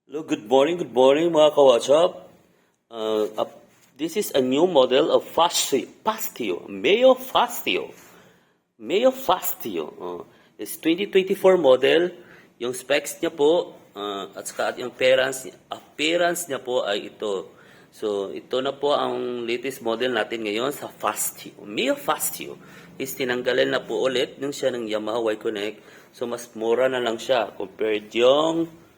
Hello, good morning mga kawachap. This is a new model of Fastio, Mayo Fastio. Mayo Fastio. It's 2024 model. Yung specs niya po, at saka yung appearance niya po ay ito. So, ito na po ang latest model natin ngayon sa Fastio. Mayo Fastio is tinanggalan na po ulit ng siya ng Yamaha Y-Connect. So, mas mura na lang siya compared yung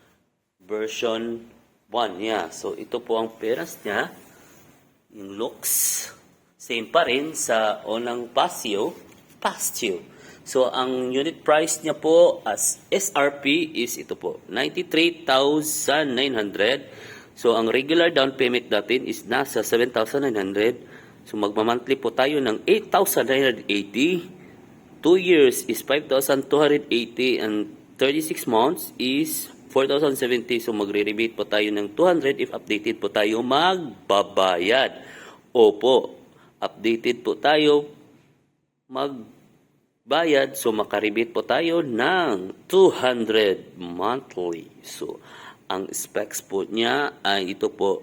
version 1 niya. So, ito po ang appearance niya. Yung looks, same pa rin sa unang Fastio. So, ang unit price niya po as SRP is ito po, 93,900. So, ang regular down payment natin is nasa 7,900. So, magmamonthly po tayo ng 8,980. 2 years is 5,280 and 36 months is 4,070. So, magre-rebate po tayo ng 200 if updated po tayo magbabayad. Opo, updated po tayo magbayad. So, makarebate po tayo ng 200 monthly. So, ang specs po niya ay ito po.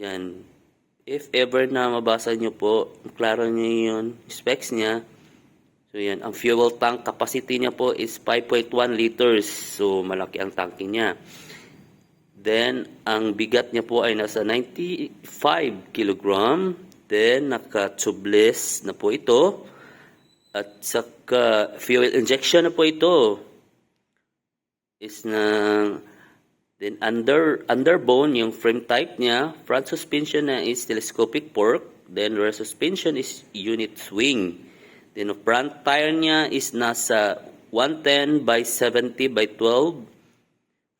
Yan. If ever na mabasa nyo po, klaro nyo yun, specs niya. So, yan. Ang fuel tank capacity niya po is 5.1 liters. So, malaki ang tanke niya. Then, ang bigat niya po ay nasa 95 kilogram. Then, naka-tubeless na po ito. At saka, fuel injection na po ito. Is na... Then, underbone, yung frame type niya. Front suspension na is telescopic fork. Then, rear suspension is unit swing. Then, front tire niya is nasa 110 by 70 by 12,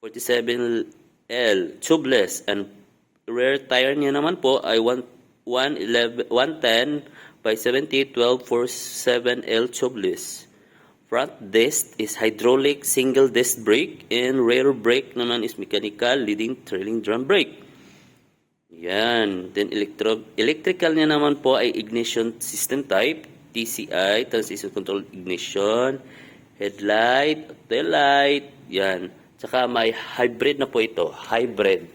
47L, tubeless. And rear tire niya naman po ay 110 by 70, 12, 47L, tubeless. Front disc is hydraulic single disc brake and rear brake naman is mechanical leading trailing drum brake. Yan. Then, electrical niya naman po ay ignition system type. TCI, Transition Control Ignition, Headlight, Tail Light, yan. Tsaka may hybrid na po ito, hybrid.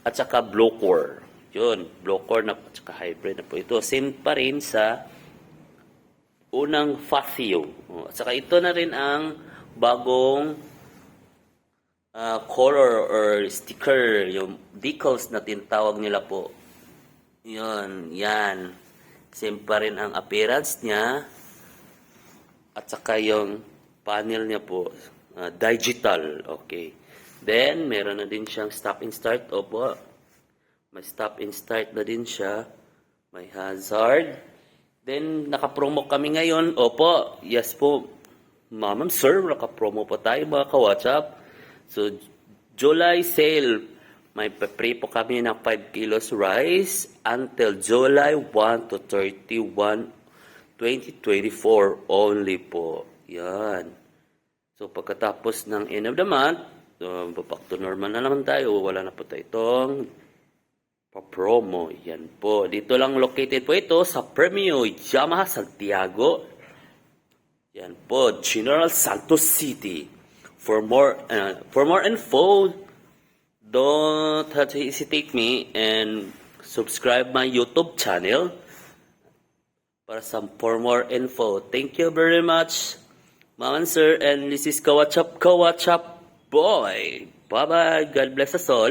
At saka blow core. Yun, blow core na po, tsaka hybrid na po ito. Same pa rin sa unang Fastio. At saka ito na rin ang bagong color or sticker, yung decals na tinatawag nila po. Yun, yan. Same pa rin ang appearance niya. At saka yung panel niya po, digital. Okay. Then, meron na din siyang stop and start. Opo. May stop and start na din siya. May hazard. Then, naka-promo kami ngayon. Opo. Yes po. Ma'am, sir, naka-promo pa tayo mga ka-WhatsApp. So, July sale. May pre po kami ng 5 kilos rice until July 1 to 31, 2024 only po. Yan. So, pagkatapos ng end of the month, back to normal na naman tayo. Wala na po tayo itong pa-promo. Yan po. Dito lang located po ito sa Premio Yamaha Santiago. Yan po. General Santos City. For more info, don't hesitate me and subscribe my YouTube channel for more info. Thank you very much, Ma'am and Sir, and this is Kawachap Boy. Bye-bye. God bless us all.